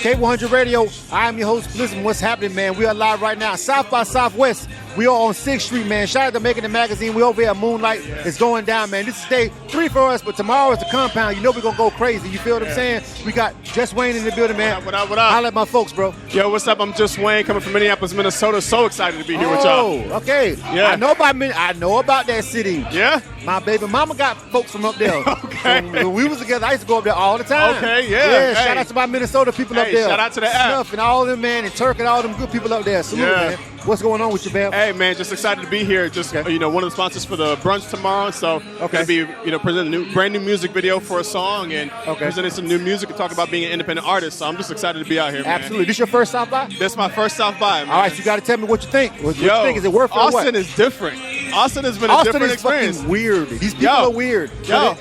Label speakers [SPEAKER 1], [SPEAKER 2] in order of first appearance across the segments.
[SPEAKER 1] K100 Radio. I am your host, Listen, what's happening, man? We are live right now, South by Southwest. We are on 6th Street, man. Shout out to Maikin'It Magazine. We over here at Moonlight. It's going down, man. This is day 3 for us, but tomorrow is the compound. You know we're going to go crazy. You feel what I'm saying? We got Just Wayne in the building, man.
[SPEAKER 2] What up?
[SPEAKER 1] Holla at my folks, bro.
[SPEAKER 2] Yo, what's up? I'm Just Wayne, coming from Minneapolis, Minnesota. So excited to be here with y'all.
[SPEAKER 1] Oh, okay.
[SPEAKER 2] Yeah.
[SPEAKER 1] I know about that city.
[SPEAKER 2] Yeah?
[SPEAKER 1] My baby mama got folks from up there.
[SPEAKER 2] Okay.
[SPEAKER 1] So when we was together, I used to go up there all the time.
[SPEAKER 2] Okay, yeah.
[SPEAKER 1] Yeah,
[SPEAKER 2] Hey.
[SPEAKER 1] shout out to my Minnesota people up there.
[SPEAKER 2] Shout out to the app.
[SPEAKER 1] Snuff and all of them, man, and Turk and all them good people up there. Salute, man. What's going on with you, man?
[SPEAKER 2] Hey, man, just excited to be here. Just, one of the sponsors for the brunch tomorrow. So, going to be, presenting a brand new music video for a song and presenting some new music and talk about being an independent artist. So I'm just excited to be out here, man.
[SPEAKER 1] Absolutely. This your first South by?
[SPEAKER 2] This is my first South by, man.
[SPEAKER 1] All right, so you got to tell me what you think. What you think? Is it worth it or what?
[SPEAKER 2] Austin is different. Austin has been a different experience.
[SPEAKER 1] Fucking weird. These people are weird.
[SPEAKER 2] Yo.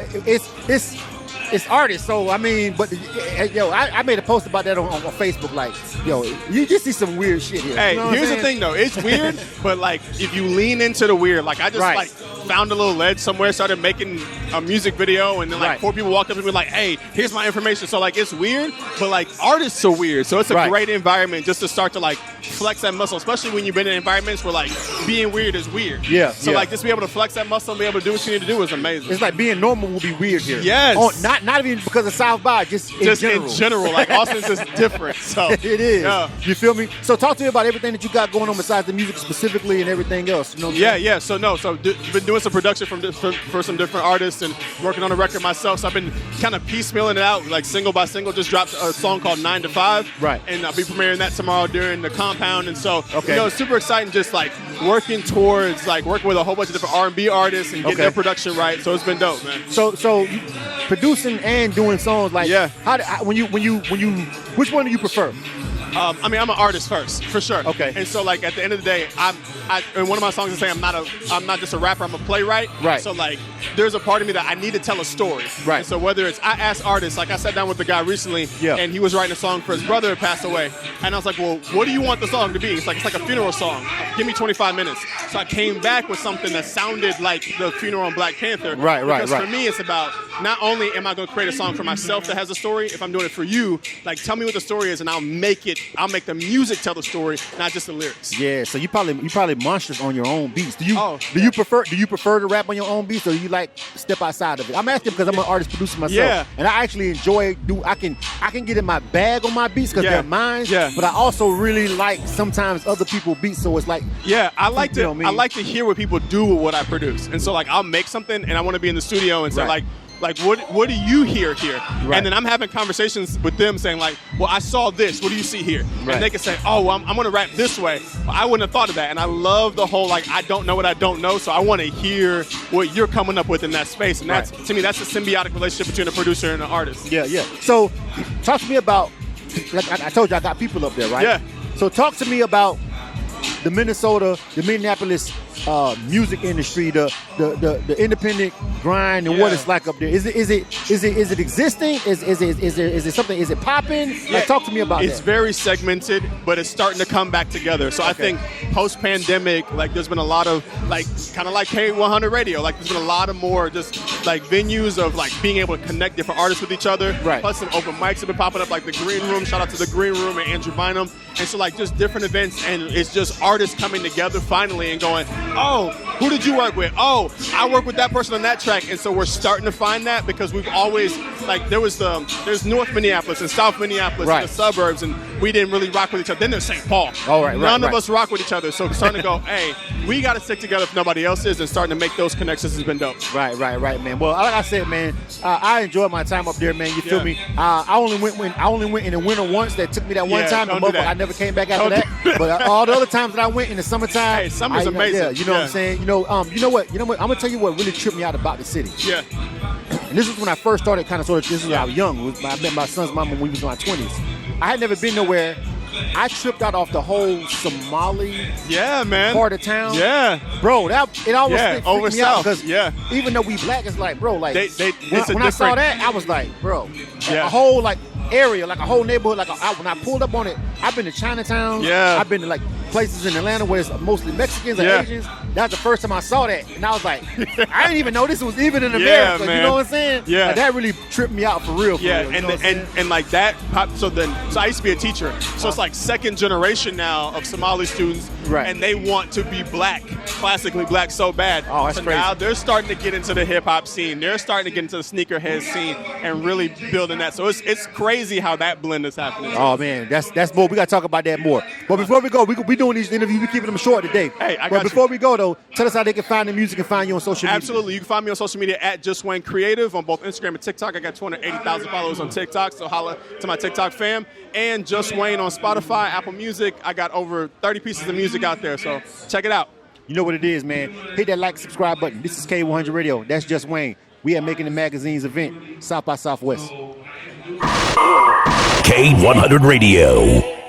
[SPEAKER 1] It's artists, so I mean, but I made a post about that on Facebook. Like, you just see some weird shit here.
[SPEAKER 2] Hey,
[SPEAKER 1] you know
[SPEAKER 2] here's the thing though, it's weird, but like if you lean into the weird, like I just like found a little ledge somewhere, started making a music video, and then like 4 people walked up and were like, "Hey, here's my information." So like it's weird, but like artists are weird, so it's a great environment just to start to like flex that muscle, especially when you've been in environments where like being weird is weird.
[SPEAKER 1] Yeah.
[SPEAKER 2] So like just be able to flex that muscle and be able to do what you need to do is amazing.
[SPEAKER 1] It's like being normal will be weird here.
[SPEAKER 2] Yes.
[SPEAKER 1] Oh, not even because of South by, just in general.
[SPEAKER 2] Like Austin's just different. So
[SPEAKER 1] it is.
[SPEAKER 2] Yeah.
[SPEAKER 1] You feel me? So talk to me about everything that you got going on besides the music specifically and everything else. You know what I'm saying?
[SPEAKER 2] So been doing some production for some different artists and working on a record myself. So I've been kind of piecemealing it out, like single by single. Just dropped a song called 9 to 5.
[SPEAKER 1] Right.
[SPEAKER 2] And I'll be premiering that tomorrow during the compound. And so, it's super exciting just like working towards like working with a whole bunch of different R&B artists and getting their production right. So it's been dope, man.
[SPEAKER 1] So producing and doing songs, like when you which one do you prefer?
[SPEAKER 2] I'm an artist first, for sure.
[SPEAKER 1] Okay.
[SPEAKER 2] And so, like, at the end of the day, in one of my songs I say I'm not just a rapper, I'm a playwright.
[SPEAKER 1] Right.
[SPEAKER 2] So, like, there's a part of me that I need to tell a story.
[SPEAKER 1] Right.
[SPEAKER 2] And so whether it's, I asked artists, like I sat down with the guy recently, and he was writing a song for his brother who passed away. And I was like, well, what do you want the song to be? It's like a funeral song. Give me 25 minutes. So I came back with something that sounded like the funeral on Black Panther.
[SPEAKER 1] Right.
[SPEAKER 2] Because for me, it's about not only am I going to create a song for myself that has a story, if I'm doing it for you, like, tell me what the story is and I'll make the music tell the story, not just the lyrics.
[SPEAKER 1] Yeah, so you probably monstrous on your own beats. Do you prefer to rap on your own beats, or do you like step outside of it? I'm asking because I'm an artist producer myself, and I actually enjoy I can get in my bag on my beats because they're mine. Yeah. But I also really like sometimes other people's beats, so it's like
[SPEAKER 2] I like to hear what people do with what I produce, and so like I'll make something and I want to be in the studio and say like what do you hear here? Right. And then I'm having conversations with them saying like, well, I saw this. What do you see here? Right. And they can say, oh, well, I'm going to rap this way. Well, I wouldn't have thought of that. And I love the whole like, I don't know what I don't know, so I want to hear what you're coming up with in that space. And that's to me, that's a symbiotic relationship between a producer and an artist.
[SPEAKER 1] Yeah. So talk to me about, like I told you, I got people up there, right?
[SPEAKER 2] Yeah.
[SPEAKER 1] So talk to me about the Minneapolis music industry, the independent grind, and what it's like up there. Is it existing? Is it something? Is it popping?
[SPEAKER 2] Yeah,
[SPEAKER 1] like, talk to me about that.
[SPEAKER 2] It's very segmented, but it's starting to come back together. So I think post-pandemic, like there's been a lot of like kind of like K100 Radio. Like there's been a lot of more just like venues of like being able to connect different artists with each other.
[SPEAKER 1] Right.
[SPEAKER 2] Plus some open mics have been popping up, like the Green Room. Shout out to the Green Room and Andrew Bynum. And so like just different events, and it's just artists coming together finally and going, oh, who did you work with? Oh, I work with that person on that track. And so we're starting to find that because we've always, like, there's North Minneapolis and South Minneapolis and the suburbs, and we didn't really rock with each other. Then there's St. Paul. None of us rock with each other. So we're starting to go, hey, we got to stick together if nobody else is, and starting to make those connections has been dope.
[SPEAKER 1] Right, man. Well, like I said, man, I enjoyed my time up there, man. You feel me? I only went in the winter once. That took me that one time. I never came back after that. But all the other times that I went in the summertime,
[SPEAKER 2] hey, summer's amazing.
[SPEAKER 1] Yeah, you know what I'm saying? You know what? I'm gonna tell you what really tripped me out about the city.
[SPEAKER 2] Yeah.
[SPEAKER 1] And this is when I first started this is when I was young. I met my son's mom when we was in our 20s. I had never been nowhere. I tripped out off the whole Somali part of town. Yeah. Bro, it almost freaked me out because even though we black, it's like, bro, like when I saw that, I was like, bro, a whole like area, like a whole neighborhood, like when I pulled up on it, I've been to Chinatown. Yeah. I've been to like places in Atlanta where it's mostly Mexicans or Asians. That was the first time I saw that, and I was like, I didn't even know this was even in America.
[SPEAKER 2] Man.
[SPEAKER 1] You know what I'm saying?
[SPEAKER 2] Yeah.
[SPEAKER 1] Like, that really tripped me out for real.
[SPEAKER 2] And like that popped. So I used to be a teacher, so it's like second generation now of Somali students,
[SPEAKER 1] right?
[SPEAKER 2] And they want to be black, classically black, so bad.
[SPEAKER 1] Oh, that's crazy.
[SPEAKER 2] Now they're starting to get into the hip hop scene. They're starting to get into the sneakerhead scene and really building that. So it's crazy how that blend is happening.
[SPEAKER 1] Oh man, that's more. We got to talk about that more. But before we go, we doing these interviews. We keeping them short today.
[SPEAKER 2] Hey,
[SPEAKER 1] but before we go though, tell us how they can find the music and find you on social media.
[SPEAKER 2] Absolutely, you can find me on social media at Just Wayne Creative on both Instagram and TikTok. I got 280,000 followers on TikTok, so holla to my TikTok fam. And Just Wayne on Spotify, Apple Music. I got over 30 pieces of music out there, so check it out.
[SPEAKER 1] You know what it is, man. Hit that like, subscribe button. This is K100 Radio. That's Just Wayne. We are Maikin'It Magazine's event, South by Southwest.
[SPEAKER 3] K100 Radio.